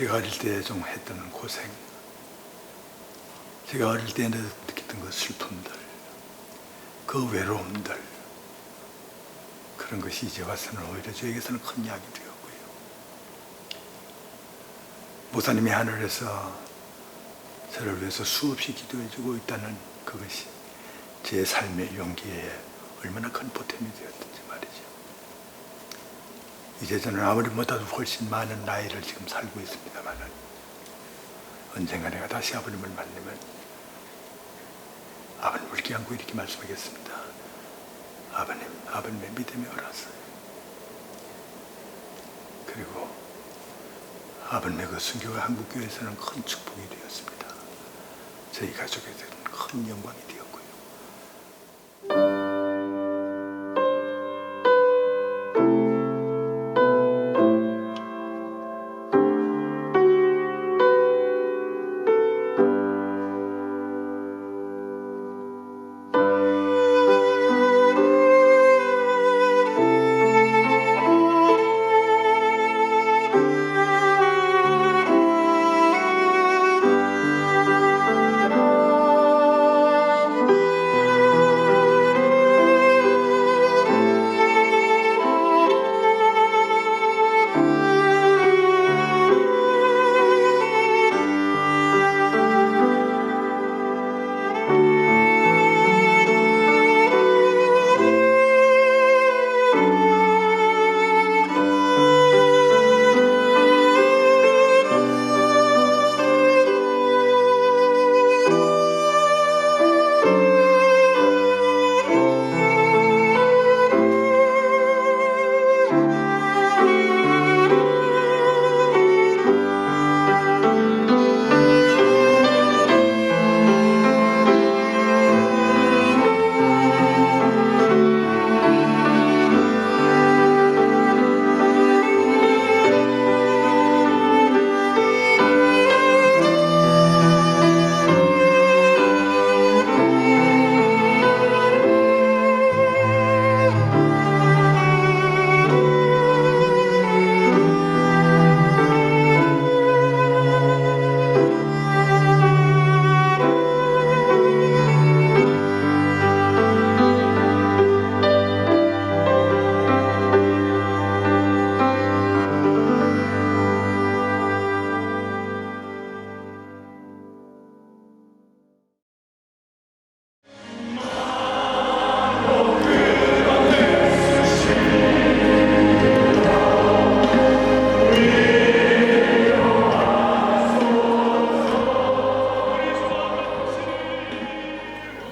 제가 어릴 때 좀 했던 고생, 제가 어릴 때 느꼈던 그 슬픔들, 그 외로움들, 그런 것이 이제 와서는 오히려 저에게서는 큰 약이 되었고요. 목사님이 하늘에서 저를 위해서 수없이 기도해주고 있다는 그것이 제 삶의 용기에 얼마나 큰 보탬이 되었던지 말이죠. 이제 저는 아버님보다도 훨씬 많은 나이를 지금 살고 있습니다만 언젠가 내가 다시 아버님을 만나면 아버님을 껴안고 이렇게 말씀하겠습니다. 아버님, 아버님의 믿음이 옳았어요. 그리고 아버님의 그 순교가 한국교회에서는 큰 축복이 되었습니다. 저희 가족에게는 큰 영광이 되었고요.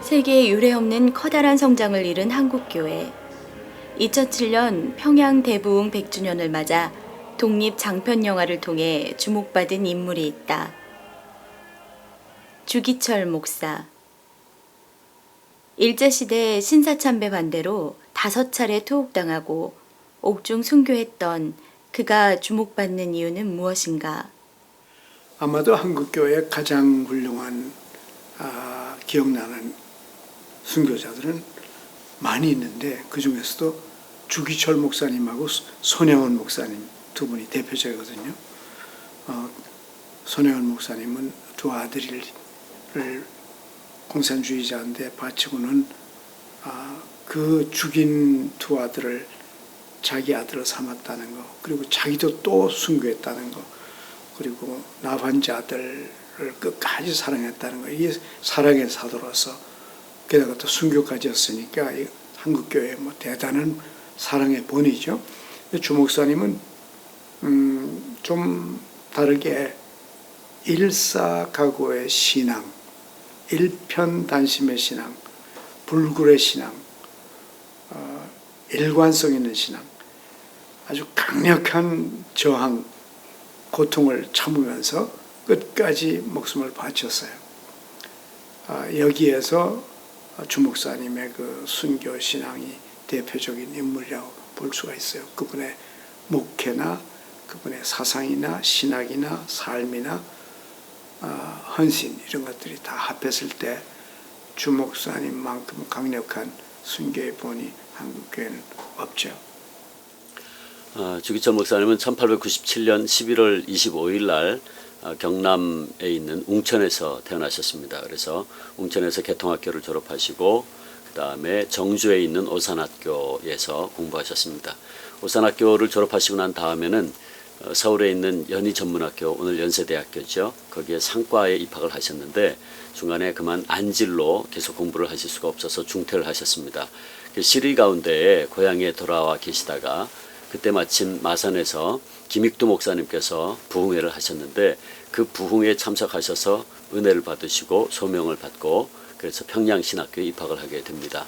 세계에 유례없는 커다란 성장을 이룬 한국교회. 2007년 평양 대부흥 100주년을 맞아 독립 장편 영화를 통해 주목받은 인물이 있다. 주기철 목사. 일제시대 신사참배 반대로 5차례 투옥당하고 옥중 순교했던 그가 주목받는 이유는 무엇인가? 아마도 한국교회의 가장 훌륭한 기억나는 순교자들은 많이 있는데 그 중에서도 주기철 목사님하고 손혜원 목사님 두 분이 대표적이거든요. 손혜원 목사님은 두 아들을 공산주의자인데 바치고는 그 죽인 두 아들을 자기 아들을 삼았다는 거, 그리고 자기도 또 순교했다는 거, 그리고 나반자들을 끝까지 사랑했다는 거, 이게 사랑의 사도로서 게다가 또 순교까지 했으니까 한국교회의 대단한 사랑의 본이죠. 주 목사님은 좀 다르게 일사각오의 신앙, 일편단심의 신앙, 불굴의 신앙, 일관성 있는 신앙, 아주 강력한 저항, 고통을 참으면서 끝까지 목숨을 바쳤어요. 여기에서 주 목사님의 그 순교 신앙이 대표적인 인물이라고 볼 수가 있어요. 그분의 목회나 그분의 사상이나 신학이나 삶이나 헌신 이런 것들이 다 합했을 때 주 목사님만큼 강력한 순교의 본이 한국교회는 없죠. 주기철 목사님은 1897년 11월 25일 날 경남에 있는 웅천에서 태어나셨습니다. 그래서 웅천에서 개통학교를 졸업하시고 그 다음에 정주에 있는 오산학교에서 공부하셨습니다. 오산학교를 졸업하시고 난 다음에는 서울에 있는 연희전문학교, 오늘 연세대학교죠. 거기에 상과에 입학을 하셨는데 중간에 그만 안질로 계속 공부를 하실 수가 없어서 중퇴를 하셨습니다. 시리 가운데에 고향에 돌아와 계시다가 그때 마침 마산에서 김익두 목사님께서 부흥회를 하셨는데 그 부흥회에 참석하셔서 은혜를 받으시고 소명을 받고 그래서 평양신학교에 입학을 하게 됩니다.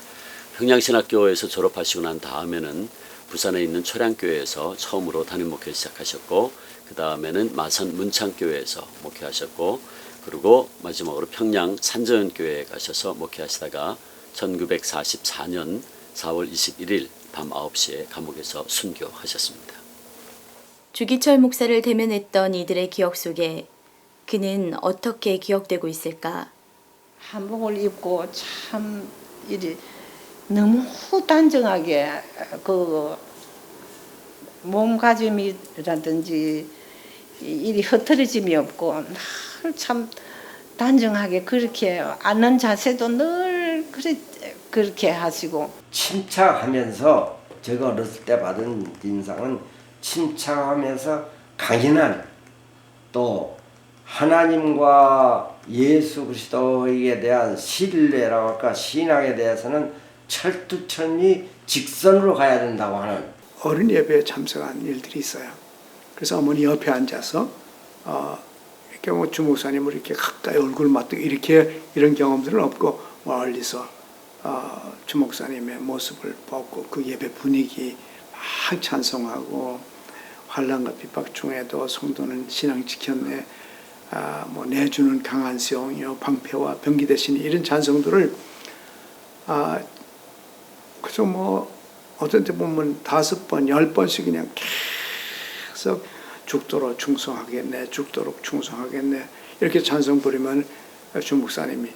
평양신학교에서 졸업하시고 난 다음에는 부산에 있는 초량교회에서 처음으로 담임 목회 시작하셨고 그 다음에는 마산 문창교회에서 목회하셨고 그리고 마지막으로 평양 산정교회에 가셔서 목회하시다가 1944년 4월 21일 밤 9시에 감옥에서 순교하셨습니다. 주기철 목사를 대면했던 이들의 기억 속에 그는 어떻게 기억되고 있을까? 한복을 입고 참 이리 너무 단정하게 그 몸가짐이라든지 이리 흐트러짐이 없고 늘 참 단정하게 그렇게 앉는 자세도 늘 그렇게 하시고 침착하면서 제가 어렸을 때 받은 인상은 침착하면서 강인한 또 하나님과 예수 그리스도에 대한 신뢰라고 할까 신앙에 대해서는 철두철미 직선으로 가야 된다고 하는 어린 예배에 참석한 일들이 있어요. 그래서 어머니 옆에 앉아서 이렇게 뭐 주목사님을 이렇게 가까이 얼굴 맞대고 이렇게 이런 경험들은 없고 멀리서 주목사님의 모습을 보고 그 예배 분위기 막 찬송하고 환난과 핍박 중에도 성도는 신앙 지켰네. 뭐 내주는 강한 수용이요 방패와 병기 대신 이런 찬송들을 그저 뭐 어떤 때 보면 5번, 10번씩 그냥 계속 죽도록 충성하겠네, 죽도록 충성하겠네 이렇게 찬송 부르면 주 목사님이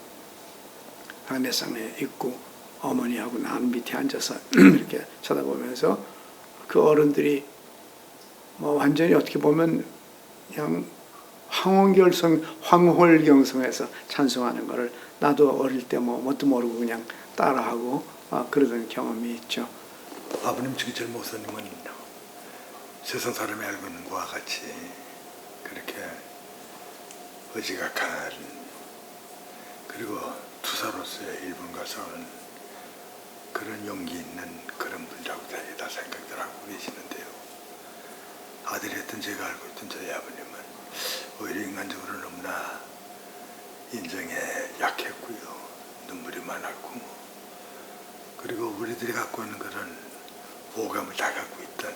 안내상에 있고 어머니하고 난 밑에 앉아서 이렇게 쳐다보면서 그 어른들이 뭐 완전히 어떻게 보면 그냥 황홀경성에서 찬송하는 거를 나도 어릴 때 뭐 뭣도 모르고 그냥 따라하고 그러던 경험이 있죠. 아버님 주기철 목사님은 세상 사람이 알고 있는 것과 같이 그렇게 의지가 간 그리고 투사로서의 일본 가서는 그런 용기 있는 그런 분이라고 다 생각들 하고 계시는데요. 아들이었던 제가 알고 있던 저희 아버님은 오히려 인간적으로 너무나 인정에 약했고요. 눈물이 많았고 그리고 우리들이 갖고 있는 그런 오감을 다 갖고 있던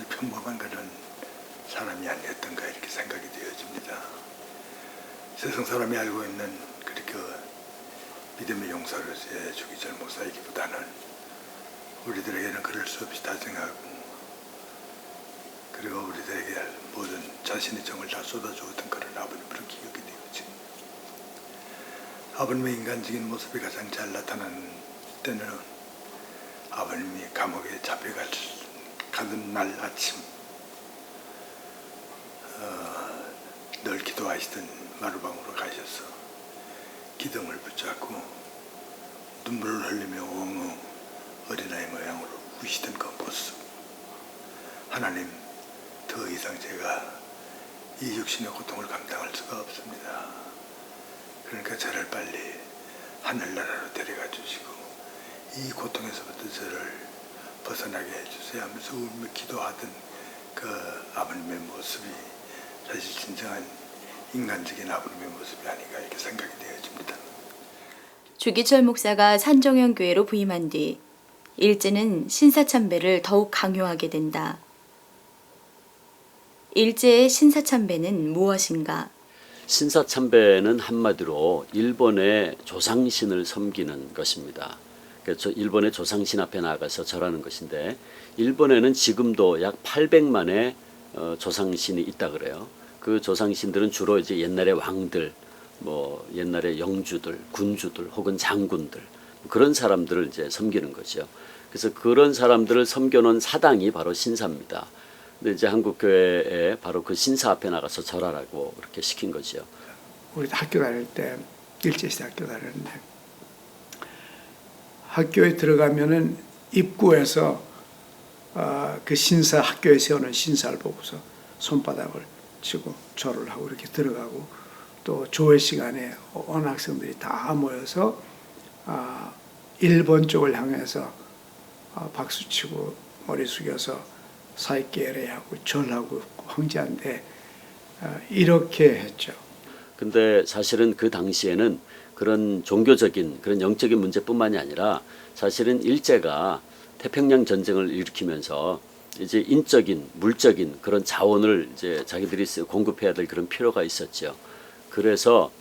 평범한 그런 사람이 아니었던가 이렇게 생각이 되어집니다. 세상 사람이 알고 있는 그렇게 믿음의 용사로서의 주기철 목사이기보다는 우리들에게는 그럴 수 없이 다정하고 그리고 우리들에게 모든 자신의 정을 다 쏟아주었던 그런 아버님으로 기억이 되었지. 아버님의 인간적인 모습이 가장 잘 나타나는 때는 아버님이 감옥에 가던 날 아침 늘 기도하시던 마루방으로 가셔서 기둥을 붙잡고 눈물을 흘리며 엉엉 어린아이 모양으로 우시던 그 모습. 하나님, 더 이상 제가 이 육신의 고통을 감당할 수가 없습니다. 그러니까 저를 빨리 하늘나라로 데려가 주시고 이 고통에서부터 저를 벗어나게 해주세요 하면서 울며 기도하던 그 아버님의 모습이 사실 진정한 인간적인 아버님의 모습이 아닌가 이렇게 생각이 되어집니다. 주기철 목사가 산정형 교회로 부임한 뒤 일제는 신사참배를 더욱 강요하게 된다. 일제의 신사참배는 무엇인가? 신사참배는 한마디로 일본의 조상신을 섬기는 것입니다. 그래서 일본의 조상신 앞에 나가서 절하는 것인데 일본에는 지금도 약 800만의 조상신이 있다 그래요. 그 조상신들은 주로 이제 옛날의 왕들, 뭐 옛날의 영주들, 군주들 혹은 장군들 그런 사람들을 이제 섬기는 거죠. 그래서 그런 사람들을 섬겨놓은 사당이 바로 신사입니다. 근데 이제 한국교회에 바로 그 신사 앞에 나가서 절하라고 그렇게 시킨 거죠. 우리 학교 다닐 때 일제시대 학교 다녔는데 학교에 들어가면은 입구에서 그 신사 학교에 세우는 신사를 보고서 손바닥을 치고 절을 하고 이렇게 들어가고 또 조회 시간에 온 학생들이 다 모여서 1번 쪽을 향해서 박수치고 머리 숙여서 사익계례하고 절하고 황제한테 이렇게 했죠. 근데 사실은 그 당시에는 그런 종교적인 그런 영적인 문제뿐만이 아니라 사실은 일제가 태평양 전쟁을 일으키면서 이제 인적인 물적인 그런 자원을 이제 자기들이 공급해야 될 그런 필요가 있었죠. 그래서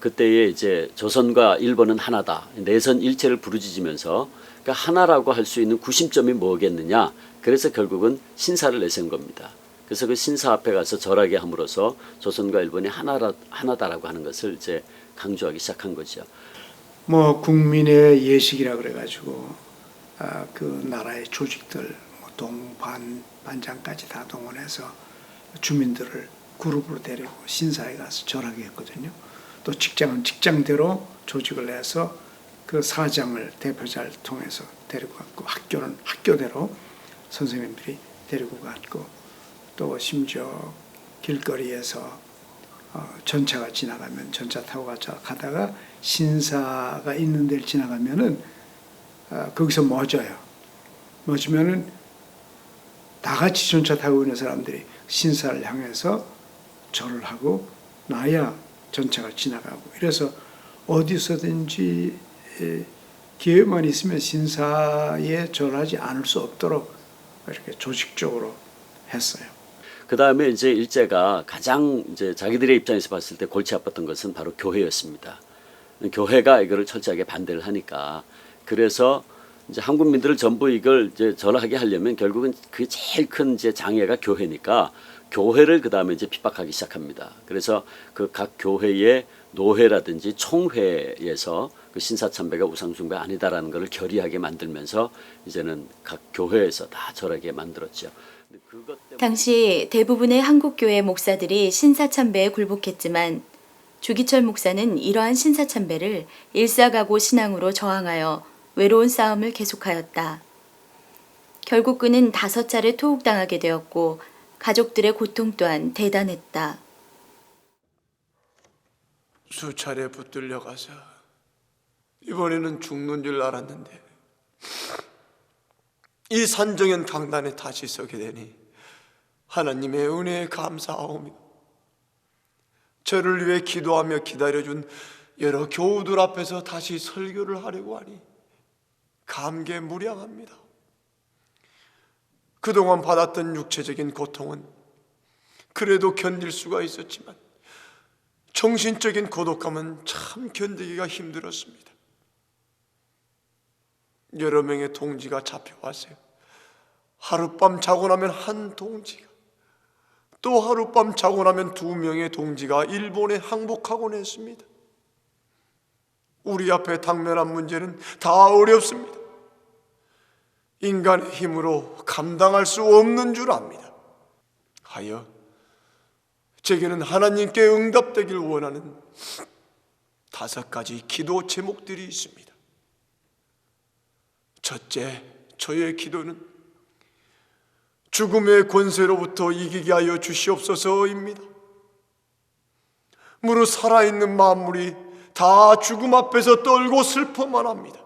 그때에 이제 조선과 일본은 하나다. 내선 일체를 부르짖으면서 그러니까 하나라고 할 수 있는 구심점이 뭐겠느냐. 그래서 결국은 신사를 내세운 겁니다. 그래서 그 신사 앞에 가서 절하게 함으로써 조선과 일본이 하나다라고 하는 것을 이제 강조하기 시작한 거죠. 뭐 국민의 예식이라 그래가지고 그 나라의 조직들 동반 반장까지 다 동원해서 주민들을 그룹으로 데리고 신사에 가서 절하게 했거든요. 또 직장은 직장대로 조직을 해서 그 사장을 대표자를 통해서 데리고 갔고 학교는 학교대로 선생님들이 데리고 갔고 또 심지어 길거리에서 전차가 지나가면 전차 타고 가다가 신사가 있는 데를 지나가면은 거기서 멎어요. 멎으면은 다 같이 전차 타고 있는 사람들이 신사를 향해서 절을 하고 나야 전차가 지나가고 이래서 어디서든지 기회만 있으면 신사에 절하지 않을 수 없도록 이렇게 조직적으로 했어요. 그 다음에 이제 일제가 가장 이제 자기들의 입장에서 봤을 때 골치 아팠던 것은 바로 교회였습니다. 교회가 이거를 철저하게 반대를 하니까 그래서 이제 한국민들을 전부 이걸 이제 절하게 하려면 결국은 그 제일 큰 이제 장애가 교회니까 교회를 그 다음에 이제 핍박하기 시작합니다. 그래서 그 각 교회의 노회라든지 총회에서 그 신사참배가 우상숭배 아니다라는 것을 결의하게 만들면서 이제는 각 교회에서 다 절하게 만들었죠. 당시 대부분의 한국교회 목사들이 신사참배에 굴복했지만 주기철 목사는 이러한 신사참배를 일사가고 신앙으로 저항하여 외로운 싸움을 계속하였다. 결국 그는 5차례 투옥당하게 되었고 가족들의 고통 또한 대단했다. 수차례 붙들려 가서 이번에는 죽는 줄 알았는데 이 산정현 강단에 다시 서게 되니 하나님의 은혜에 감사하오며 저를 위해 기도하며 기다려준 여러 교우들 앞에서 다시 설교를 하려고 하니 감개무량합니다. 그동안 받았던 육체적인 고통은 그래도 견딜 수가 있었지만 정신적인 고독감은 참 견디기가 힘들었습니다. 여러 명의 동지가 잡혀왔어요. 하룻밤 자고 나면 한 동지가, 또 하룻밤 자고 나면 2명의 동지가 일본에 항복하곤 했습니다. 우리 앞에 당면한 문제는 다 어렵습니다. 인간의 힘으로 감당할 수 없는 줄 압니다. 하여 제게는 하나님께 응답되길 원하는 5가지 기도 제목들이 있습니다. 첫째, 저의 기도는 죽음의 권세로부터 이기게 하여 주시옵소서입니다. 무릇 살아있는 만물이 다 죽음 앞에서 떨고 슬퍼만 합니다.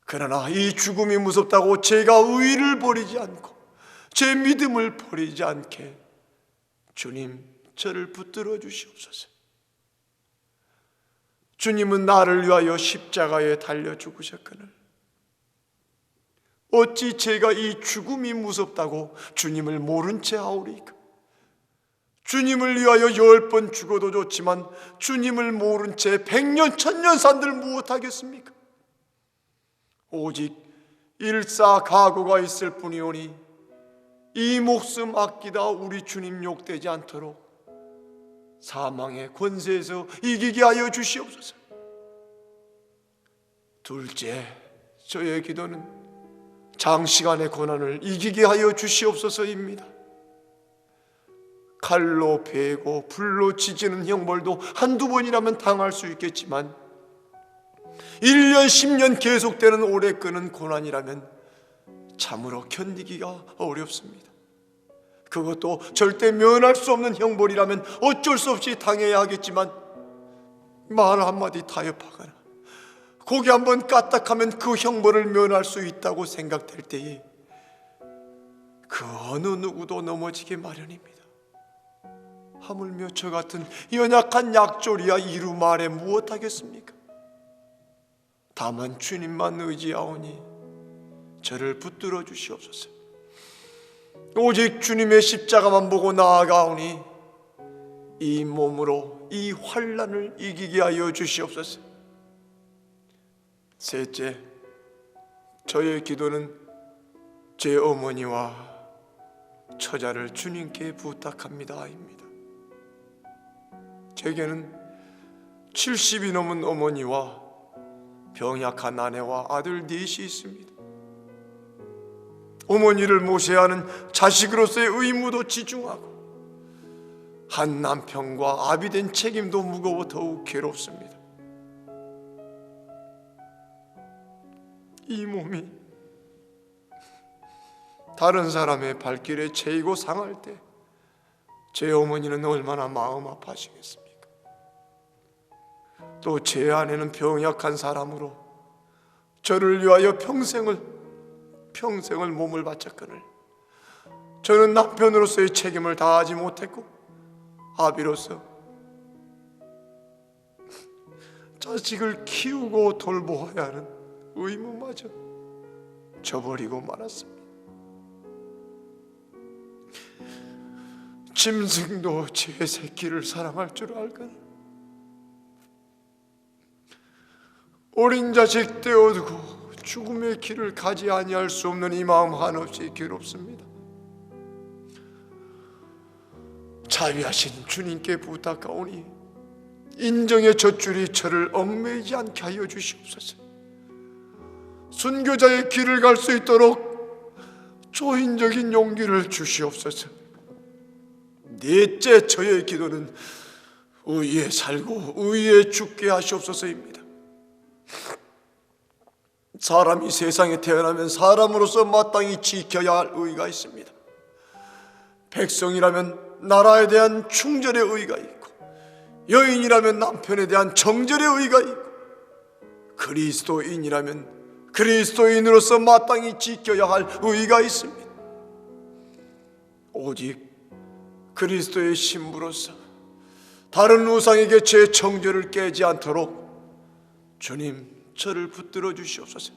그러나 이 죽음이 무섭다고 제가 의의를 버리지 않고 제 믿음을 버리지 않게 주님 저를 붙들어 주시옵소서. 주님은 나를 위하여 십자가에 달려 죽으셨거늘 어찌 제가 이 죽음이 무섭다고 주님을 모른 채 하오리까? 주님을 위하여 10번 죽어도 좋지만 주님을 모른 채 100년 1000년 산들 무엇하겠습니까? 오직 일사각오가 있을 뿐이오니 이 목숨 아끼다 우리 주님 욕되지 않도록 사망의 권세에서 이기게 하여 주시옵소서. 둘째, 저의 기도는 장시간의 고난을 이기게 하여 주시옵소서입니다. 칼로 베고 불로 지지는 형벌도 한두 번이라면 당할 수 있겠지만 1년 10년 계속되는 오래 끄는 고난이라면 참으로 견디기가 어렵습니다. 그것도 절대 면할 수 없는 형벌이라면 어쩔 수 없이 당해야 하겠지만 말 한마디 타협하거나 고개 한번 까딱하면 그 형벌을 면할 수 있다고 생각될 때에 그 어느 누구도 넘어지기 마련입니다. 하물며 저 같은 연약한 약졸이야 이루 말해 무엇하겠습니까? 다만 주님만 의지하오니 저를 붙들어 주시옵소서. 오직 주님의 십자가만 보고 나아가오니 이 몸으로 이 환난을 이기게 하여 주시옵소서. 셋째, 저의 기도는 제 어머니와 처자를 주님께 부탁합니다입니다. 제게는 70이 넘은 어머니와 병약한 아내와 아들 넷이 있습니다. 어머니를 모셔야 하는 자식으로서의 의무도 지중하고 한 남편과 아비 된 책임도 무거워 더욱 괴롭습니다. 이 몸이 다른 사람의 발길에 채이고 상할 때 제 어머니는 얼마나 마음 아파하시겠습니까? 또 제 아내는 병약한 사람으로 저를 위하여 평생을 몸을 바쳤거늘 저는 남편으로서의 책임을 다하지 못했고 아비로서 자식을 키우고 돌보아야 하는 의무마저 저버리고 말았습니다. 짐승도 제 새끼를 사랑할 줄 알거늘 어린 자식 떼어두고 죽음의 길을 가지 아니할 수 없는 이 마음 한없이 괴롭습니다. 자비하신 주님께 부탁하오니 인정의 젖줄이 저를 얽매이지 않게 하여 주시옵소서. 순교자의 길을 갈 수 있도록 초인적인 용기를 주시옵소서. 넷째, 저의 기도는 의에 살고 의에 죽게 하시옵소서입니다. 사람이 세상에 태어나면 사람으로서 마땅히 지켜야 할 의가 있습니다. 백성이라면 나라에 대한 충절의 의가 있고, 여인이라면 남편에 대한 정절의 의가 있고, 그리스도인이라면 그리스도인으로서 마땅히 지켜야 할 의가 있습니다. 오직 그리스도의 신부로서 다른 우상에게 제 정절을 깨지 않도록 주님 저를 붙들어 주시옵소서.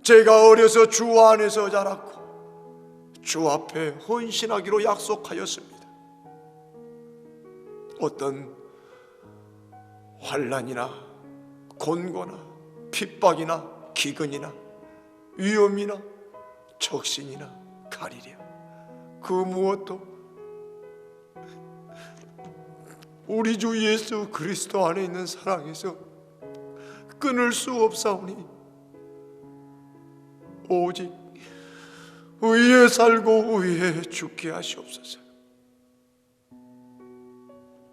제가 어려서 주 안에서 자랐고 주 앞에 헌신하기로 약속하였습니다. 어떤 환난이나 곤고나 핍박이나 기근이나 위험이나 적신이나 가리랴 그 무엇도 우리 주 예수 그리스도 안에 있는 사랑에서 끊을 수 없사오니 오직 의에 살고 의에 죽게 하시옵소서.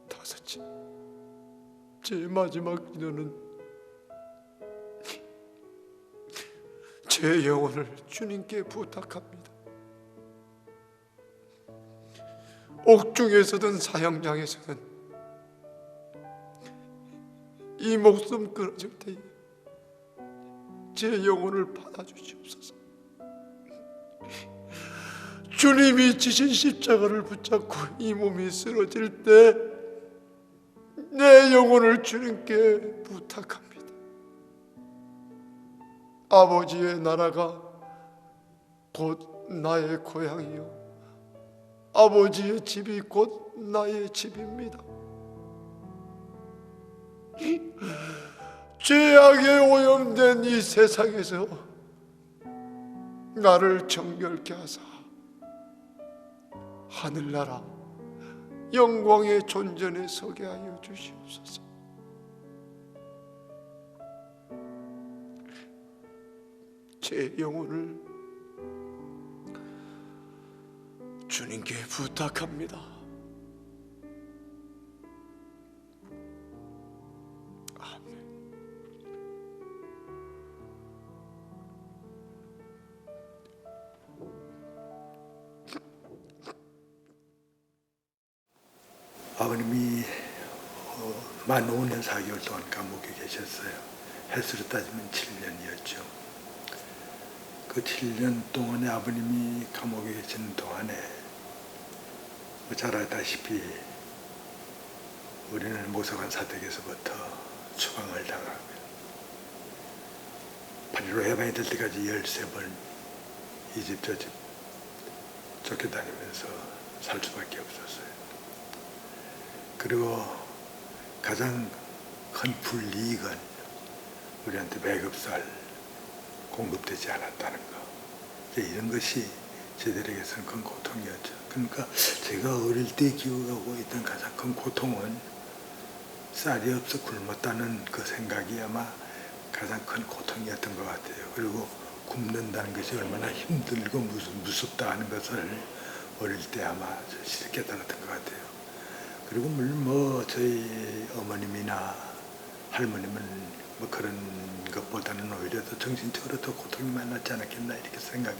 다섯째, 제 마지막 기도는 제 영혼을 주님께 부탁합니다. 옥중에서든 사형장에서든 이 목숨 끊어질 때에 제 영혼을 받아주시옵소서. 주님이 지신 십자가를 붙잡고 이 몸이 쓰러질 때 내 영혼을 주님께 부탁합니다. 아버지의 나라가 곧 나의 고향이요 아버지의 집이 곧 나의 집입니다. 죄악에 오염된 이 세상에서 나를 정결케 하사 하늘나라 영광의 존전에 서게 하여 주시옵소서. 제 영혼을 주님께 부탁합니다. 아멘. 아버님이 만 5년 4개월 동안 감옥에 계셨어요. 횟수로 따지면 7년이었죠. 그 7년 동안에 아버님이 감옥에 계시는 동안에 잘 알다시피 우리는 모서관 사택에서부터 추방을 당하고요. 8.15 해방이 될 때까지 13번 이 집 저 집 쫓겨다니면서 살 수밖에 없었어요. 그리고 가장 큰 불이익은 우리한테 배급살 공급되지 않았다는 거. 이런 것이 저희들에게서는 큰 고통이었죠. 그러니까 제가 어릴 때 기억하고 있던 가장 큰 고통은 쌀이 없어 굶었다는 그 생각이 아마 가장 큰 고통이었던 것 같아요. 그리고 굶는다는 것이 얼마나 힘들고 무섭다 하는 것을 어릴 때 아마 깨달았던 것 같아요. 그리고 물론 뭐 저희 어머님이나 할머님은 뭐 그런 것보다는 오히려 더 정신적으로 더 고통이 많았지 않았겠나 이렇게 생각이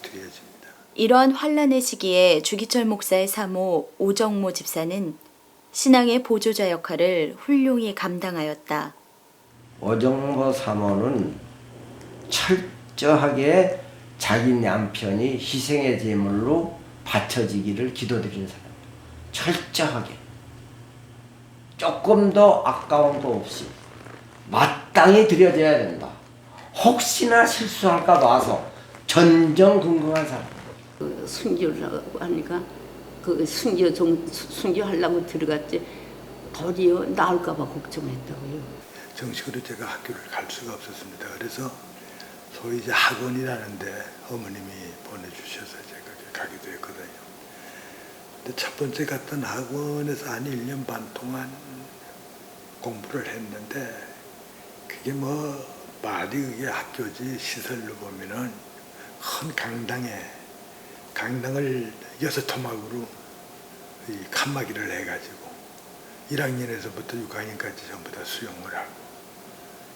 되어집니다. 이러한 환란의 시기에 주기철 목사의 사모 오정모 집사는 신앙의 보조자 역할을 훌륭히 감당하였다. 오정모 사모는 철저하게 자기 남편이 희생의 제물로 바쳐지기를 기도드리는 사람. 철저하게 조금 더 아까움도 없이 마땅히 드려져야 된다. 혹시나 실수할까 봐서 전정긍긍한 사람. 그 순교라고 하니까 그 순교하려고 들어갔지 도리어 나올까 봐 걱정했다고요. 정식으로 제가 학교를 갈 수가 없었습니다. 그래서 소위 이제 학원이라는데 어머님이 보내주셔서 제가 가게 되었거든요. 근데 첫 번째 갔던 학원에서 한 1년 반 동안 공부를 했는데 그게 뭐 말이 그게 학교지 시설로 보면은 큰 강당을 6토막으로 이 칸막이를 해가지고 1학년에서부터 6학년까지 전부 다 수용을 하고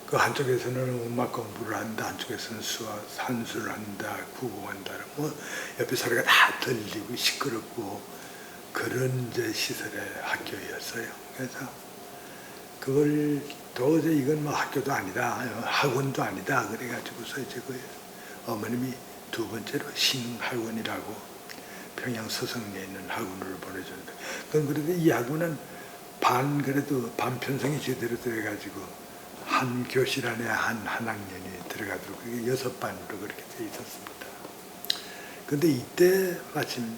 그 한쪽에서는 음악 공부를 한다, 한쪽에서는 수학, 산수를 한다, 국어한다, 뭐 옆에 소리가 다 들리고 시끄럽고 그런 이제 시설의 학교였어요. 그래서 그걸 도저히 이건 뭐 학교도 아니다, 학원도 아니다 그래가지고서 이제 그 어머님이 두 번째로 신학원이라고 평양 서성리에 있는 학원을 보내줬는데 그건 그래도 이 학원은 그래도 반 편성이 제대로 돼가지고 한 교실 안에 한 학년이 들어가도록 그게 6반으로 그렇게 돼 있었습니다. 근데 이때 마침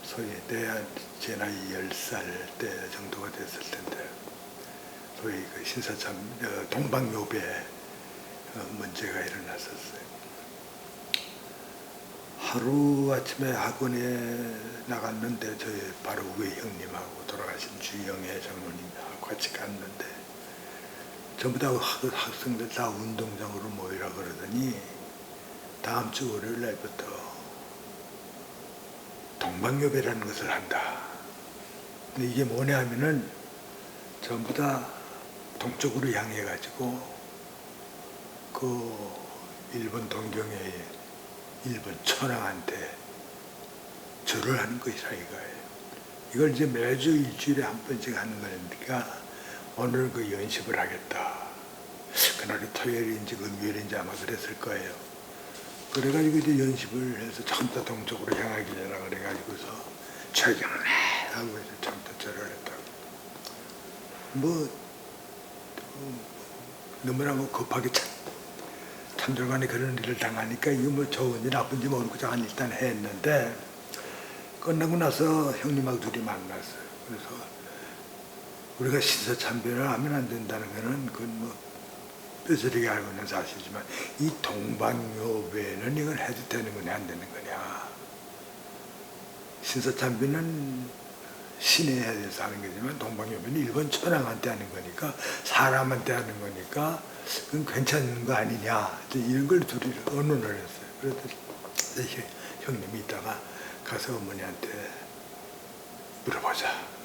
소위 제 나이 10살 때 정도가 됐을 텐데 소위 그 신사참 동방요배 문제가 일어났었어요. 하루 아침에 학원에 나갔는데 저희 바로 위에 형님하고 돌아가신 주영애 장로님하고 같이 갔는데 전부 다 학생들 다 운동장으로 모이라 그러더니 다음 주 월요일 날부터 동방요배라는 것을 한다. 근데 이게 뭐냐 하면은 전부 다 동쪽으로 향해 가지고 그 일본 동경의 일본 천황한테 절을 하는 것이라 이거예요. 이걸 이제 매주 일주일에 한 번씩 하는 거니까 오늘 그 연습을 하겠다. 그날이 토요일인지 금요일인지 아마 그랬을 거예요. 그래가지고 이제 연습을 해서 전부 다 동쪽으로 향하기 전에 그래가지고서 최경래 하고 이제 전부 다 절을 했다고. 뭐 너무나 뭐 급하게 참들간에 그런 일을 당하니까 이거 뭐 좋은지 나쁜지 모르고 저는 일단 했는데 끝나고 나서 형님하고 둘이 만났어요. 그래서 우리가 신사참배를 하면 안 된다는 거는 그건 뭐 뼈저리게 알고 있는 사실이지만 이 동방요배는 이걸 해도 되는 거냐 안 되는 거냐. 신사참배는 신에 대해서 하는 거지만 동방요배는 일본 천황한테 하는 거니까 사람한테 하는 거니까 그건 괜찮은 거 아니냐 이런 걸 둘이 의논을 했어요. 그래서 형님이 있다가 가서 어머니한테 물어보자.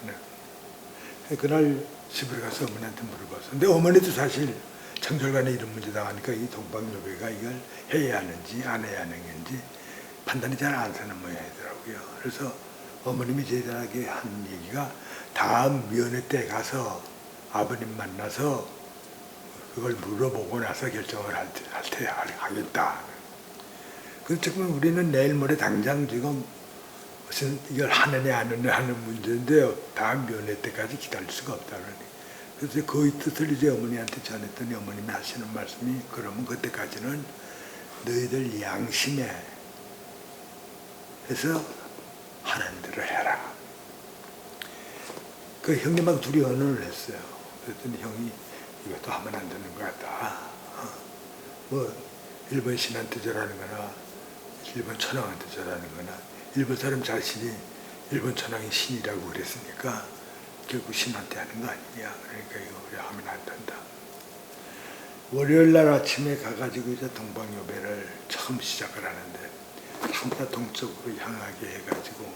그날 집에 가서 어머니한테 물어봤어. 근데 어머니도 사실 청절간에 이런 문제 당하니까 이 동방요배가 이걸 해야 하는지 안 해야 하는 건지 판단이 잘 안 서는 모양이더라고요. 그래서 어머님이 제대하게 한 얘기가 다음 면회 때 가서 아버님 만나서 그걸 물어보고 나서 결정을 하겠다. 그렇지만 우리는 내일 모레 당장 지금 무슨 이걸 하느냐 안 하느냐 하는 문제인데요. 다음 면회 때까지 기다릴 수가 없다는. 그래서 그 뜻을 이제 어머니한테 전했더니 어머님이 하시는 말씀이 그러면 그때까지는 너희들 양심에 해서 하는 대로 해라. 그 형님하고 둘이 의논을 했어요. 그랬더니 형이 이것도 하면 안 되는 것 같다. 뭐 일본 신한테 절하는 거나 일본 천황한테 절하는 거나 일본 사람 자신이 일본 천황이 신이라고 그랬으니까 결국 신한테 하는 거 아니냐. 그러니까 이거 우리 하면 안 된다. 월요일 날 아침에 가가지고 이제 동방요배를 처음 시작을 하는데 전부 다 동쪽으로 향하게 해가지고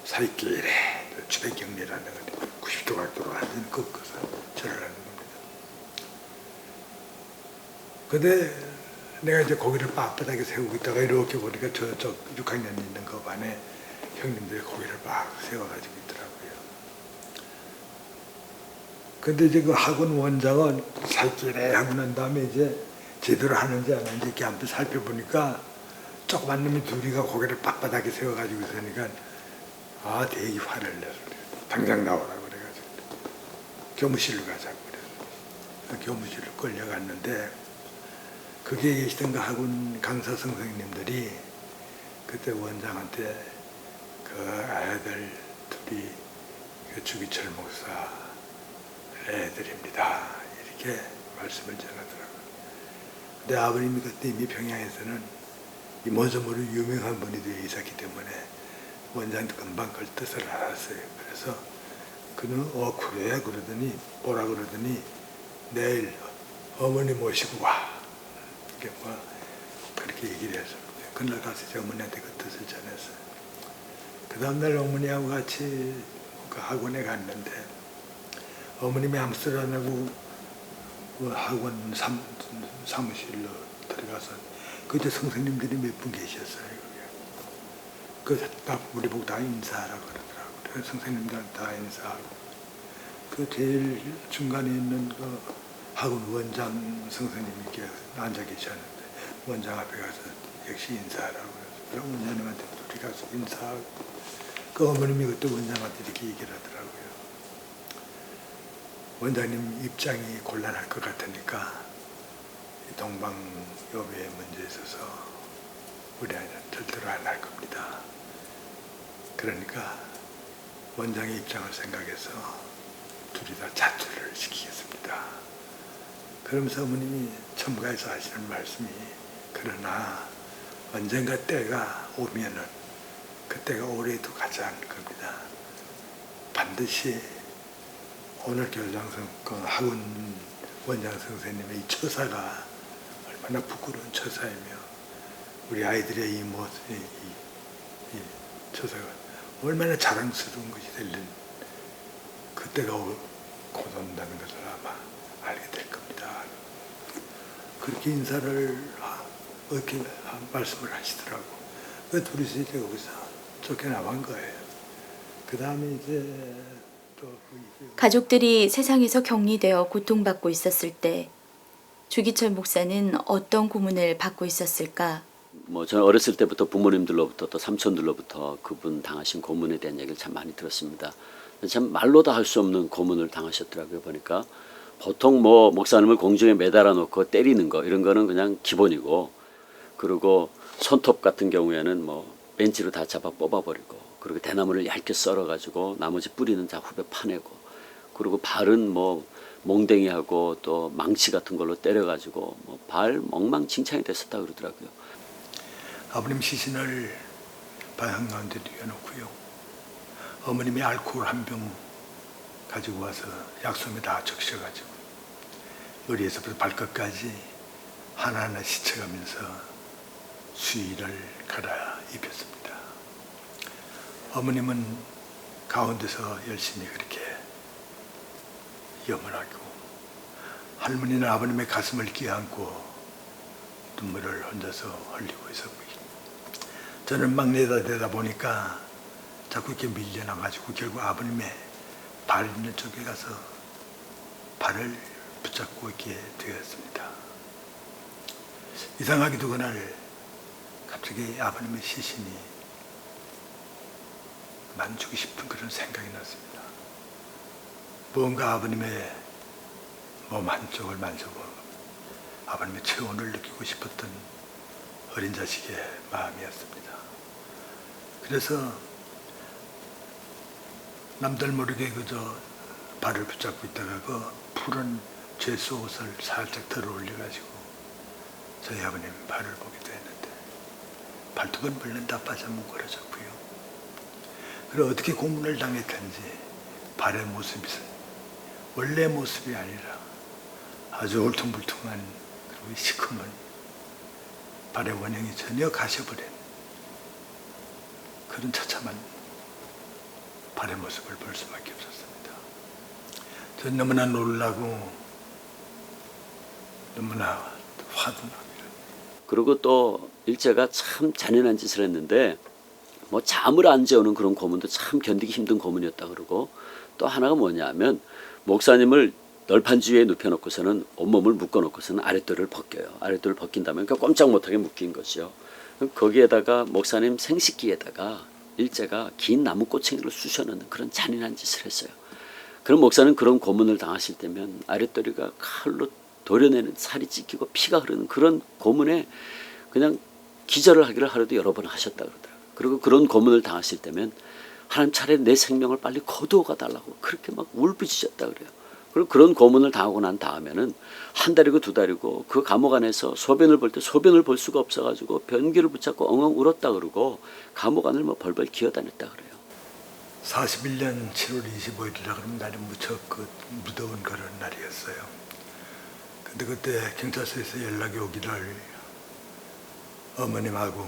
사이길에 주대경례라는 걸 90도 각도로 완전히 꺾어서 절을 하는 겁니다. 근데 내가 이제 고기를 빳빳하게 세우고 있다가 이렇게 보니까 저쪽 6학년 있는 거 반에 형님들이 고기를 막 세워가지고 있더라고요. 근데 이제 그 학원 원장은 사이길에 하고 난 다음에 이제 제대로 하는지 안 하는지 이렇게 한번 살펴보니까 조그만 놈이 둘이가 고개를 빳빳하게 세워가지고 있으니까 되게 화를 내서 당장 나오라고 그래가지고 교무실로 가자고 그래서 교무실로 끌려갔는데 거기에 계시던 그 학원 강사 선생님들이 그때 원장한테 그 아이들 둘이 그 주기철 목사 애들입니다 이렇게 말씀을 전하더라고요. 근데 아버님이 그때 이미 평양에서는 이모저모로 유명한 분이 되어 있었기 때문에 원장도 금방 그 뜻을 알았어요. 그래서 그는 그래 그러더니 뭐라 그러더니 내일 어머니 모시고 와. 이게 뭐 그렇게 얘기를 해서 그날 가서 제 어머니한테 그 뜻을 전했어요. 그 다음날 어머니하고 같이 그 학원에 갔는데 어머님이 아무 소리 안 하고 그 학원 사무실로 들어가서 그때 선생님들이 몇 분 계셨어요. 우리 보고 다 인사하라고 그러더라고요. 그래서 선생님들 다 인사하고 그 제일 중간에 있는 그 학원 원장 선생님이 이렇게 앉아 계셨는데 원장 앞에 가서 역시 인사하라고 그래서 원장님한테 둘이 가서 인사하고 그 어머님이 그때 원장한테 이렇게 얘기를 하더라고요. 원장님 입장이 곤란할 것 같으니까 동방요배의 문제에 있어서 우리 아이는 절대로 안 할 겁니다. 그러니까 원장의 입장을 생각해서 둘이 다 자투를 시키겠습니다. 그러면서 어머님이 첨가해서 하시는 말씀이 그러나 언젠가 때가 오면은 그때가 오래도 가지 않을 겁니다. 반드시 오늘 교장선 학원 원장 선생님의 이 처사가 얼마나 부끄러운 처사이며 우리 아이들의 이 처사가 얼마나 자랑스러운 것이 될는 그때가 곧 온다는 것을 아마 알게 될 겁니다. 그렇게 인사를 이렇게 말씀을 하시더라고. 그 둘이서 이제 거기서 쫓겨나간 거예요. 그 다음에 이제 가족들이 세상에서 격리되어 고통받고 있었을 때 주기철 목사는 어떤 고문을 받고 있었을까? 저는 어렸을 때부터 부모님들로부터 또 삼촌들로부터 그분 당하신 고문에 대한 얘기를 참 많이 들었습니다. 참 말로 다 할 수 없는 고문을 당하셨더라고요. 보니까 보통 목사님을 공중에 매달아 놓고 때리는 거 이런 거는 그냥 기본이고, 그리고 손톱 같은 경우에는 벤치로 다 잡아 뽑아버리고, 그리고 대나무를 얇게 썰어가지고 나머지 뿌리는 다 후배 파내고, 그리고 발은 몽댕이하고 또 망치 같은 걸로 때려가지고 발 엉망진창이 됐었다 그러더라고요. 아버님 시신을 방 한가운데 뉘어놓고요. 어머님이 알코올 한 병 가지고 와서 약솜에 다 적셔가지고 머리에서부터 발끝까지 하나하나 씻어가면서 수의를 갈아 입혔습니다. 어머님은 가운데서 열심히 그렇게 염원하고 할머니는 아버님의 가슴을 끼안고 눈물을 혼자서 흘리고 있었고요. 저는 막내다 되다 보니까 자꾸 이렇게 밀려나가지고 결국 아버님의 발 있는 쪽에 가서 발을 붙잡고 있게 되었습니다. 이상하게도 그날 갑자기 아버님의 시신이 만지고 싶은 그런 생각이 났습니다. 뭔가 아버님의 몸 한쪽을 만져보고 아버님의 체온을 느끼고 싶었던 어린 자식의 마음이었습니다. 그래서 남들 모르게 그저 발을 붙잡고 있다가 그 푸른 죄수 옷을 살짝 들어 올려가지고 저희 아버님 발을 보기도 했는데 발톱은 물론 다 빠져뭉그러졌고요. 그리고 어떻게 고문을 당했던지 발의 모습이 원래 모습이 아니라 아주 울퉁불퉁한 그리고 시커먼 발의 원형이 전혀 가셔버린 그런 처참한 발의 모습을 볼 수밖에 없었습니다. 전 너무나 놀라고 너무나 화도 나고. 그리고 또 일제가 참 잔인한 짓을 했는데 뭐 잠을 안 재우는 그런 고문도 참 견디기 힘든 고문이었다 그러고 또 하나가 뭐냐면 목사님을 널판지 위에 눕혀놓고서는 온몸을 묶어놓고서는 아랫도를 벗겨요. 아랫도를 벗긴 다음에 그러니까 꼼짝 못하게 묶인 거죠. 거기에다가 목사님 생식기에다가 일제가 긴 나무 꼬챙이를 쑤셔넣는 그런 잔인한 짓을 했어요. 그럼 목사는 그런 고문을 당하실 때면 아랫도리가 칼로 도려내는 살이 찢기고 피가 흐르는 그런 고문에 그냥 기절을 하기를 하루도 여러 번 하셨다 그러더라고요. 그리고 그런 고문을 당하실 때면 하나님 차라리 내 생명을 빨리 거두어가 달라고 그렇게 막 울부짖었다 그래요. 그리고 그런 고문을 당하고 난 다음에는 한 달이고 두 달이고 그 감옥 안에서 소변을 볼 때 소변을 볼 수가 없어가지고 변기를 붙잡고 엉엉 울었다 그러고 감옥 안을 뭐 벌벌 기어다녔다 그래요. 41년 7월 25일이라 그러면 날이 무척 무더운 그런 날이었어요. 근데 그때 경찰서에서 연락이 오기를 어머님하고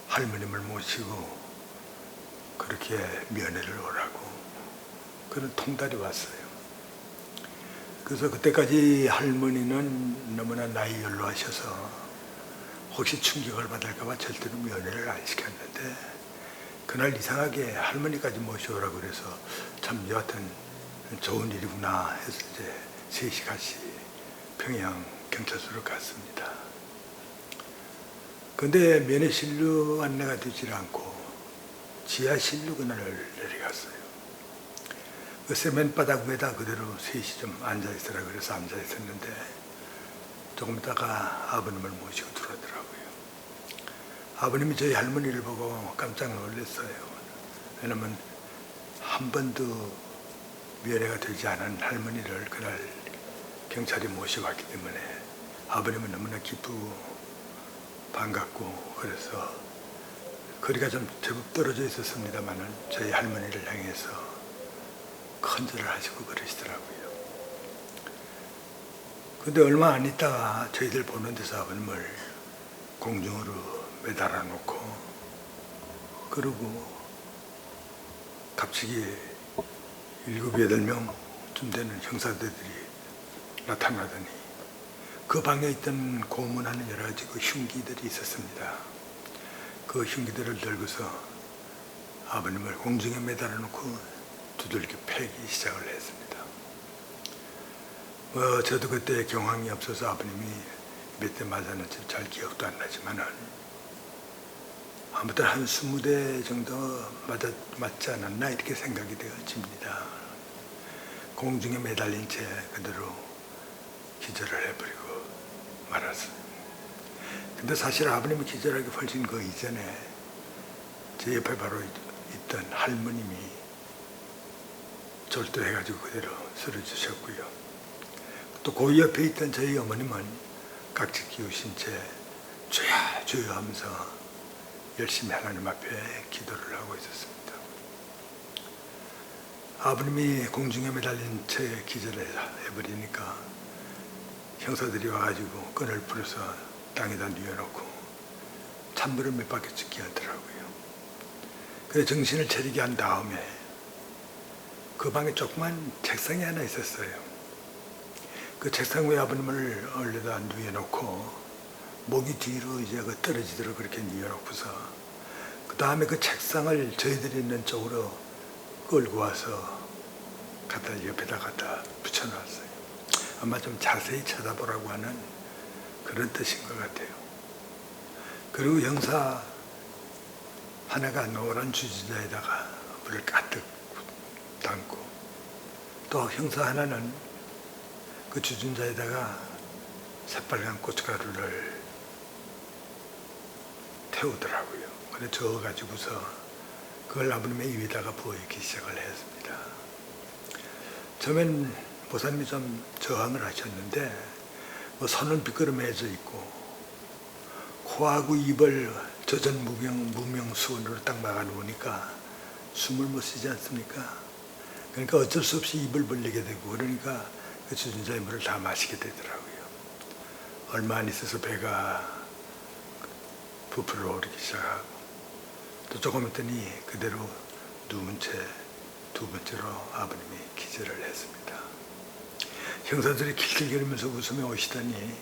할머님을 모시고 그렇게 면회를 오라고 그런 통달이 왔어요. 그래서 그때까지 할머니는 너무나 나이 연로하셔서 혹시 충격을 받을까 봐 절대로 면회를 안 시켰는데 그날 이상하게 할머니까지 모셔오라고 그래서 참 여하튼 좋은 일이구나 해서 이제 셋이 같이 평양 경찰서로 갔습니다. 근데 면회실로 안내가 되질 않고 지하실로 그날을 내려갔어요. 그 세면바닥 위에다 그대로 셋이 좀 앉아있으라 그래서 앉아있었는데 조금 있다가 아버님을 모시고 들어오더라고요. 아버님이 저희 할머니를 보고 깜짝 놀랐어요. 왜냐면 한 번도 면회가 되지 않은 할머니를 그날 경찰이 모셔왔기 때문에 아버님은 너무나 기쁘고 반갑고 그래서 거리가 좀 제법 떨어져 있었습니다만은 저희 할머니를 향해서 큰절을 하시고 그러시더라고요. 근데 얼마 안 있다가 저희들 보는 데서 아버님을 공중으로 매달아 놓고 그러고 갑자기 7, 8명쯤 되는 형사들이 나타나더니 그 방에 있던 고문하는 여러 가지 그 흉기들이 있었습니다. 그 흉기들을 들고서 아버님을 공중에 매달아 놓고 두들겨 패기 시작을 했습니다. 저도 그때 경황이 없어서 아버님이 몇 대 맞았는지 잘 기억도 안 나지만은 아무튼 한 20대 정도 맞지 않았나 이렇게 생각이 되어집니다. 공중에 매달린 채 그대로 기절을 해버리고 말았어요. 근데 사실 아버님이 기절하기 훨씬 그 이전에 제 옆에 바로 있던 할머님이 절도해가지고 그대로 쓰러지셨고요. 또 그 옆에 있던 저희 어머님은 깍지 끼우신 채 주여 주여 하면서 열심히 하나님 앞에 기도를 하고 있었습니다. 아버님이 공중에 매달린 채 기절을 해버리니까 형사들이 와가지고 끈을 풀어서 땅에다 뉘어놓고 찬물을 몇 바퀴씩 끼얹더라고요. 그래서 정신을 차리게 한 다음에 그 방에 조그만 책상이 하나 있었어요. 그 책상 위에 아버님을 얼려다 뉘어놓고 목이 뒤로 이제 그 떨어지도록 그렇게 뉘어놓고서 그 다음에 그 책상을 저희들이 있는 쪽으로 끌고 와서 갖다 옆에다 갖다 붙여놨어요. 아마 좀 자세히 쳐다보라고 하는 그런 뜻인 것 같아요. 그리고 형사 하나가 노란 주전자에다가 물을 가득 담고 또 형사 하나는 그 주전자에다가 새빨간 고춧가루를 태우더라고요. 그래서 저어가지고서 그걸 아버님의 입에다가 부어익기 시작을 했습니다. 처음엔 보살님이 좀 저항을 하셨는데 뭐 손은 비끄러매져 있고 코하고 입을 젖은 무명수건으로 딱 막아놓으니까 숨을 못 쉬지 않습니까? 그러니까 어쩔 수 없이 입을 벌리게 되고 그러니까 그 주전자의 물을 다 마시게 되더라고요. 얼마 안 있어서 배가 부풀어 오르기 시작하고 또 조금 있더니 그대로 누운 채 두 번째로 아버님이 기절을 했습니다. 형사들이 킬킬거리면서 웃으며 오시더니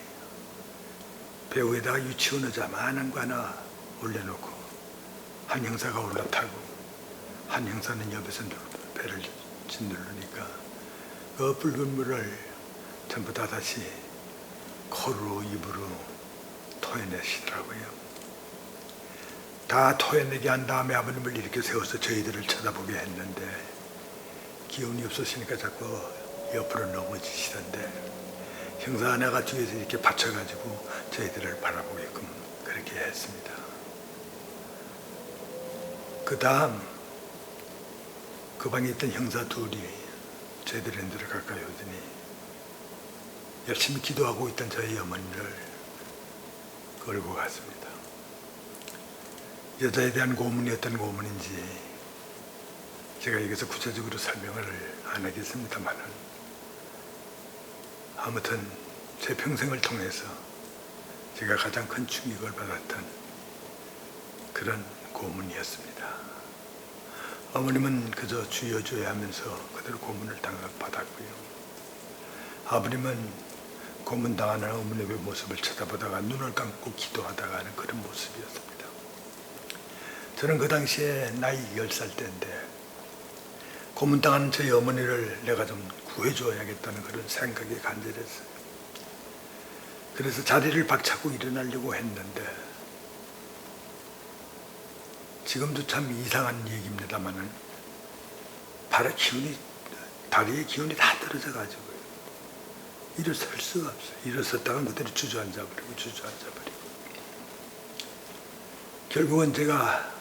배 위에다가 유치원 의자 많은 거 하나 올려놓고 한 형사가 올라타고 한 형사는 옆에서 배를 짓누르니까 그 붉은 물을 전부 다 다시 코로 입으로 토해내시더라고요. 다 토해내게 한 다음에 아버님을 이렇게 세워서 저희들을 쳐다보게 했는데 기운이 없으시니까 자꾸 옆으로 넘어지시던데 형사 하나가 뒤에서 이렇게 받쳐가지고 저희들을 바라보게끔 그렇게 했습니다. 그 다음 그 방에 있던 형사 둘이 저희들이 들어 가까이 오더니 열심히 기도하고 있던 저희 어머니를 끌고 갔습니다. 여자에 대한 고문이 어떤 고문인지 제가 여기서 구체적으로 설명을 안 하겠습니다만은 아무튼 제 평생을 통해서 제가 가장 큰 충격을 받았던 그런 고문이었습니다. 어머님은 그저 주여 주여 하면서 그대로 고문을 받았고요. 아버님은 고문당하는 어머님의 모습을 쳐다보다가 눈을 감고 기도하다가 하는 그런 모습이었습니다. 저는 그 당시에 나이 10살 때인데 고문당하는 저희 어머니를 내가 좀 구해줘야겠다는 그런 생각이 간절했어요. 그래서 자리를 박차고 일어나려고 했는데 지금도 참 이상한 얘기입니다만은 다리의 기운이 다 떨어져가지고 일어설 수가 없어요. 일어섰다가 그대로 주저앉아버리고 결국은 제가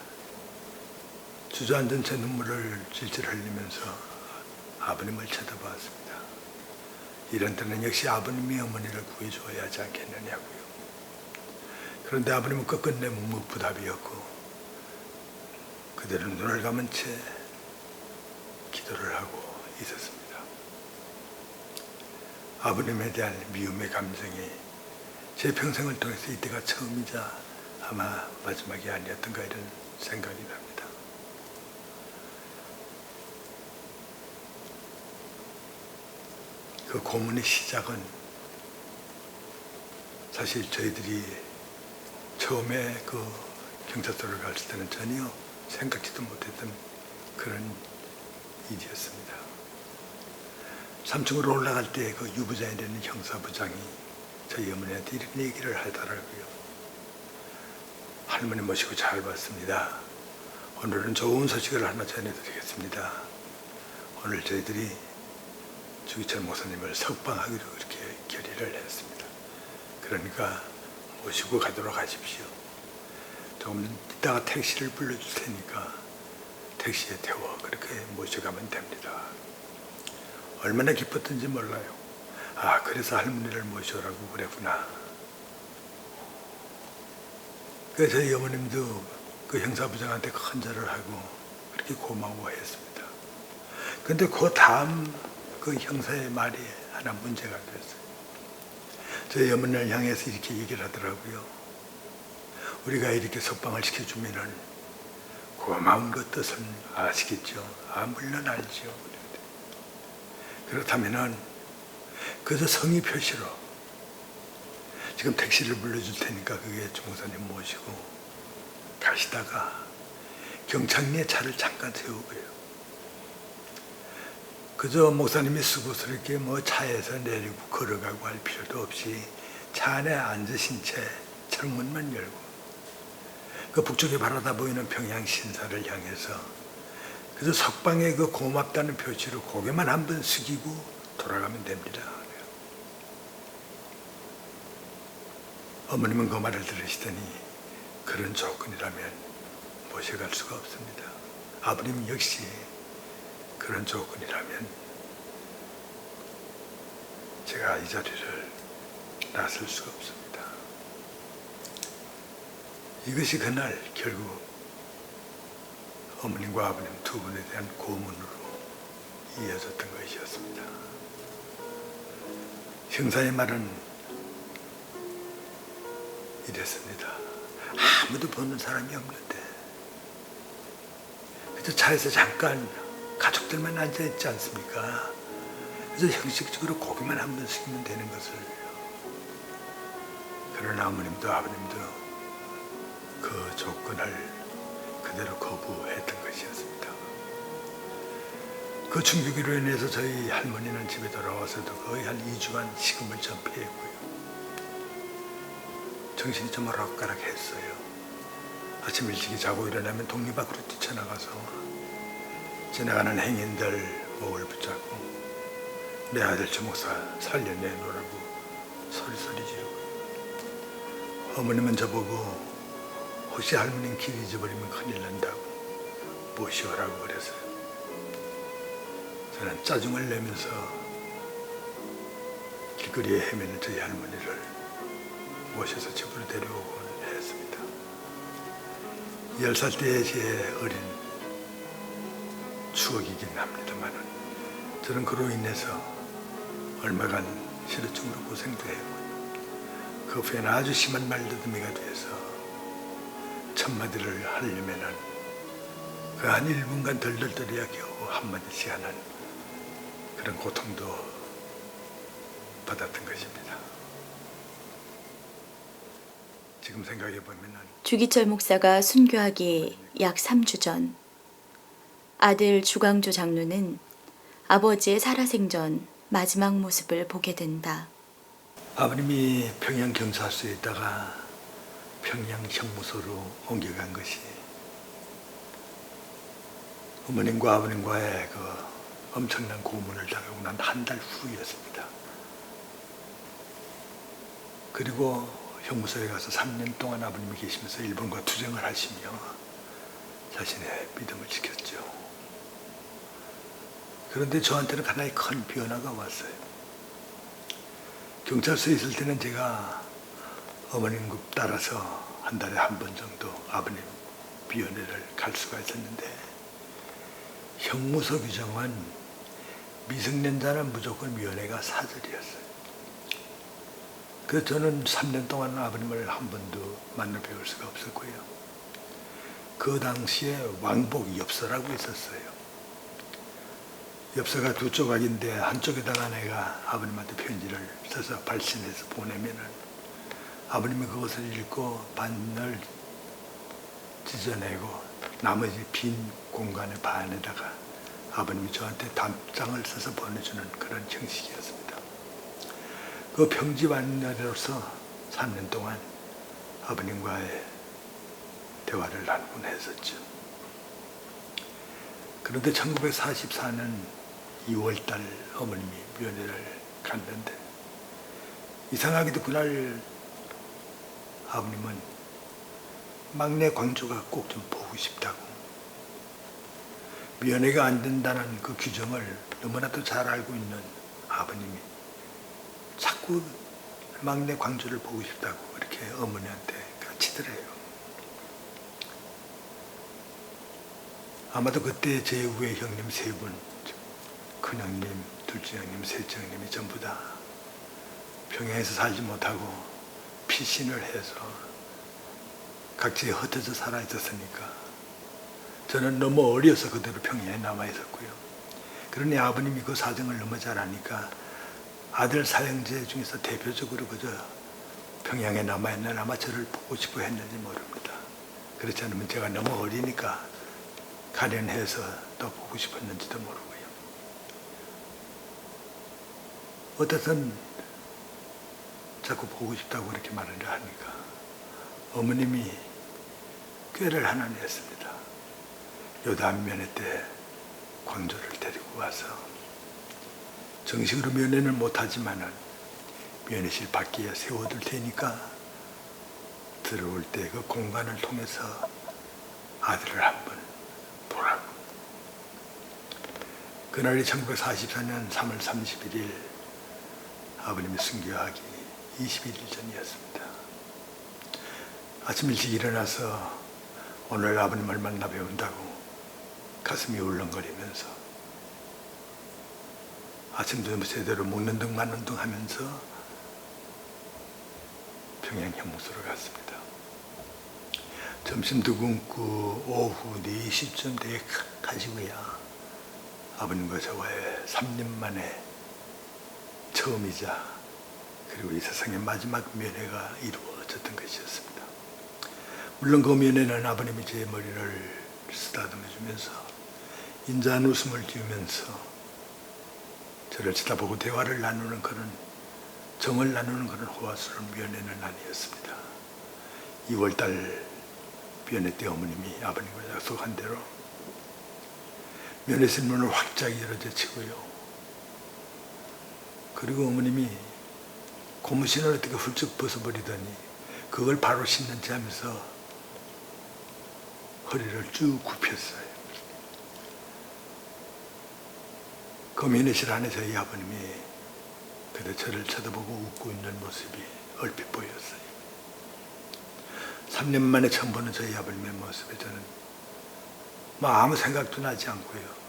주저앉은 제 눈물을 질질 흘리면서 아버님을 쳐다봤습니다. 이런 때는 역시 아버님이 어머니를 구해줘야 하지 않겠느냐고요. 그런데 아버님은 끝끝내 묵묵부답이었고 그대로 눈을 감은 채 기도를 하고 있었습니다. 아버님에 대한 미움의 감정이 제 평생을 통해서 이때가 처음이자 아마 마지막이 아니었던가 이런 생각이 납니다. 그 고문의 시작은 사실 저희들이 처음에 그 경찰서를 갔을 때는 전혀 생각지도 못했던 그런 일이었습니다. 3층으로 올라갈 때 그 유부장이 되는 형사부장이 저희 어머니한테 이런 얘기를 하더라고요. 할머니 모시고 잘 봤습니다. 오늘은 좋은 소식을 하나 전해드리겠습니다. 오늘 저희들이 주기철 목사님을 석방하기로 그렇게 결의를 했습니다. 그러니까 모시고 가도록 하십시오. 조금 이따가 택시를 불러줄 테니까 택시에 태워 그렇게 모셔가면 됩니다. 얼마나 기뻤던지 몰라요. 아, 그래서 할머니를 모셔라고 그랬구나. 그래서 저희 어머님도 그 형사부장한테 큰절을 하고 그렇게 고마워했습니다. 근데 그 다음 그 형사의 말이 하나 문제가 됐어요. 저희 어머니를 향해서 이렇게 얘기를 하더라고요. 우리가 이렇게 석방을 시켜주면은 고마운 그 뜻은 아시겠죠? 물론 알죠. 그렇다면은 그저 성의 표시로 지금 택시를 불러줄 테니까 그게 주목사님 모시고 가시다가 경창리에 차를 잠깐 세우고요. 그저 목사님이 수고스럽게 뭐 차에서 내리고 걸어가고 할 필요도 없이 차 안에 앉으신 채 창문만 열고 그 북쪽에 바라다 보이는 평양 신사를 향해서 그래서 석방의 그 고맙다는 표시로 고개만 한번 숙이고 돌아가면 됩니다. 어머님은 그 말을 들으시더니 그런 조건이라면 모셔갈 수가 없습니다. 아버님 역시 그런 조건이라면 제가 이 자리를 나설 수가 없습니다. 이것이 그날 결국 어머님과 아버님 두 분에 대한 고문으로 이어졌던 것이었습니다. 형사의 말은 이랬습니다. 아무도 보는 사람이 없는데 그래서 차에서 잠깐 가족들만 앉아있지 않습니까? 그래서 형식적으로 고개만 한번 숙이면 되는 것을. 그러나 어머님도 아버님도 그 조건을 그대로 거부했던 것이었습니다. 그 충격으로 인해서 저희 할머니는 집에 돌아와서도 거의 한 2주간 식음을 전폐했고요. 정신이 좀 오락가락했어요. 아침 일찍이 자고 일어나면 동네 밖으로 뛰쳐나가서 지나가는 행인들 목을 붙잡고 내 아들 주목사 살려내놓으라고 소리소리 지르고, 어머님은 저보고 혹시 할머니는 길 잊어버리면 큰일 난다고 모시오라고 그래서요. 저는 짜증을 내면서 길거리에 헤매는 저희 할머니를 모셔서 집으로 데려오곤 했습니다. 10살 때의 제 어린 추억이긴 합니다만 저는 그로 인해서 얼마간 실어증으로 고생도 했고 그 후에는 아주 심한 말더듬이가 돼서 첫마디를 하려면은 그 한 1분간 덜덜덜해야 겨우 한마디씩 하는 그런 고통도 받았던 것입니다. 지금 생각해 보면은 주기철 목사가 순교하기 약 3주 전 아들 주광조 장로는 아버지의 살아생전 마지막 모습을 보게 된다. 아버님이 평양 경찰서에 있다가 평양 형무소로 옮겨간 것이 어머님과 아버님과의 그 엄청난 고문을 당하고 난 한 달 후였습니다. 그리고 형무소에 가서 3년 동안 아버님이 계시면서 일본과 투쟁을 하시며 자신의 믿음을 지켰죠. 그런데 저한테는 하나의 큰 변화가 왔어요. 경찰서에 있을 때는 제가 어머님 급 따라서 한 달에 한 번 정도 아버님 비원회를 갈 수가 있었는데 형무소 규정은 미성년자는 무조건 위원회가 사절이었어요. 그래서 저는 3년 동안 아버님을 한 번도 만나 뵈울 수가 없었고요. 그 당시에 왕복 엽서라고 있었어요. 엽서가 두 조각인데 한쪽에다가 내가 아버님한테 편지를 써서 발신해서 보내면은 아버님이 그것을 읽고 반을 찢어내고 나머지 빈 공간의 반에다가 아버님이 저한테 답장을 써서 보내주는 그런 형식이었습니다. 그 평지반열로서 3년 동안 아버님과의 대화를 나누곤 했었죠. 그런데 1944년 2월달 어머님이 면회를 갔는데 이상하게도 그날 아버님은 막내 광조가 꼭 좀 보고 싶다고, 면회가 안 된다는 그 규정을 너무나도 잘 알고 있는 아버님이 자꾸 막내 광조를 보고 싶다고 이렇게 어머니한테 가르치더래요. 아마도 그때 제 후에 형님 3분, 큰형님, 둘째 형님, 셋째 형님이 전부 다 평양에서 살지 못하고 피신을 해서 각지에 흩어져 살아 있었으니까 저는 너무 어려서 그대로 평양에 남아 있었고요. 그러니 아버님이 그 사정을 너무 잘 아니까 아들 사형제 중에서 대표적으로 그저 평양에 남아있는 아마 저를 보고 싶어 했는지 모릅니다. 그렇지 않으면 제가 너무 어리니까 가련해서 또 보고 싶었는지도 모르고요. 어떻든 자꾸 보고 싶다고 그렇게 말을 하니까 어머님이 꾀를 하나 냈습니다. 요담 면회 때 광조를 데리고 와서 정식으로 면회는 못하지만은 면회실 밖에 세워둘 테니까 들어올 때 그 공간을 통해서 아들을 한번 보라고. 그날이 1944년 3월 31일 아버님이 순교하기 21일 전이었습니다. 아침 일찍 일어나서 오늘 아버님을 만나 뵈온다고 가슴이 울렁거리면서 아침도 제대로 먹는 둥 마는 둥 하면서 평양 형무소로 갔습니다. 점심도 굶고 오후 4시쯤 돼 가지고야 아버님과 저와의 3년 만에 처음이자 그리고 이 세상의 마지막 면회가 이루어졌던 것이었습니다. 물론 그 면회는 아버님이 제 머리를 쓰다듬어 주면서 인자한 웃음을 띄우면서 저를 쳐다보고 대화를 나누는 그런 정을 나누는 그런 호화스러운 면회는 아니었습니다. 2월달 면회 때 어머님이 아버님과 약속한 대로 면회실 문을 활짝 열어젖히고요. 그리고 어머님이 고무신을 어떻게 훌쩍 벗어버리더니 그걸 바로 신는지 하면서 허리를 쭉 굽혔어요. 그 면회실 안에 저희 아버님이 그때 저를 쳐다보고 웃고 있는 모습이 얼핏 보였어요. 3년 만에 처음 보는 저희 아버님의 모습에 저는 아무 생각도 나지 않고요.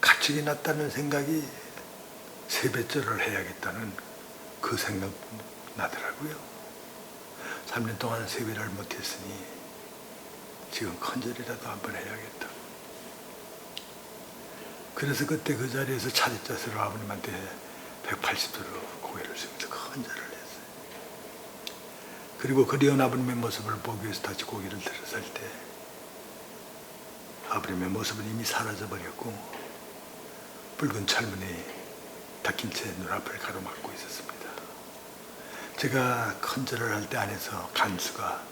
가축이 났다는 생각이 세뱃절을 해야겠다는 그 생각 나더라고요. 3년 동안 세배를 못했으니 지금 큰절이라도 한번 해야겠다. 그래서 그때 그 자리에서 차례자세로 아버님한테 180도로 고개를 숙여서 큰절을 했어요. 그리고 그리운 아버님의 모습을 보기 위해서 다시 고개를 들었을 때 아버님의 모습은 이미 사라져버렸고 붉은 철문이 닦인 채 눈앞을 가로막고 있었습니다. 제가 큰절을 할 때 안에서 간수가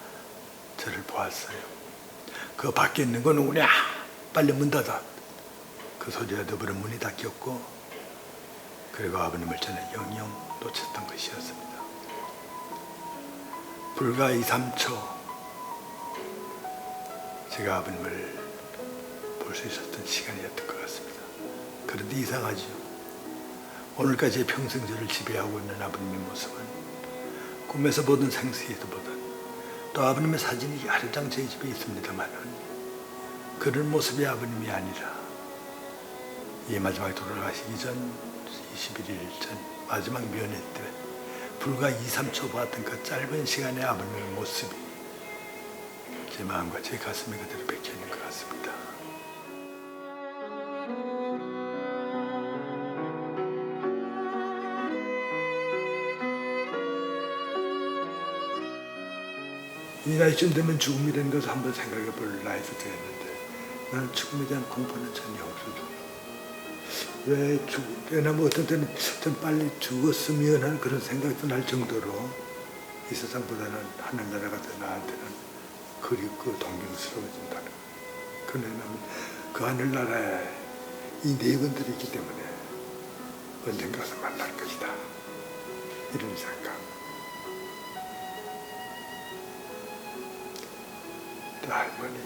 저를 보았어요. 그 밖에 있는 건 누구냐? 빨리 문 닫아. 그 소리와 더불어 문이 닫혔고 그리고 아버님을 저는 영영 놓쳤던 것이었습니다. 불과 2, 3초 제가 아버님을 볼 수 있었던 시간이었던 것 같습니다. 그런데 이상하죠. 오늘까지 평생 저를 지배하고 있는 아버님의 모습은 꿈에서 보던 생시에도 보던 또 아버님의 사진이 여러 장 저희 집에 있습니다만은 그런 모습의 아버님이 아니라 이 마지막에 돌아가시기 전 21일 전 마지막 면회 때 불과 2, 3초 봤던 그 짧은 시간의 아버님의 모습이 제 마음과 제 가슴에 그대로 박혀 있는 것 같습니다. 이 나이쯤 되면 죽음이라는 것을 한번 생각해 볼 나이도 되었는데 나는 죽음에 대한 공포는 전혀 없어도 왜냐면 어떤 때는 좀 빨리 죽었으면 하는 그런 생각도 날 정도로 이 세상보다는 하늘나라가 더 나한테는 그립고 동경스러워진다는 거예요. 그러면 그 하늘나라에 이 내근들이 있기 때문에 언젠가 가서 만날 것이다. 이런 생각. 내 할머니,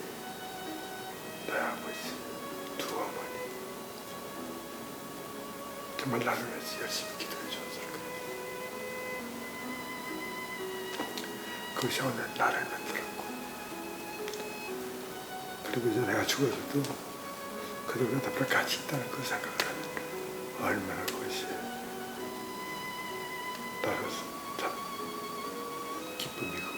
내 아버지, 두 어머니 정말 나를 위해서 열심히 기도해 주었을 거예요. 그것이 오늘 나를 만들었고 그리고 이제 내가 죽어서도 그 그들과 앞으로 같이 있다는 그 생각을 하면 얼마나 그것이 나로서 참 기쁨이고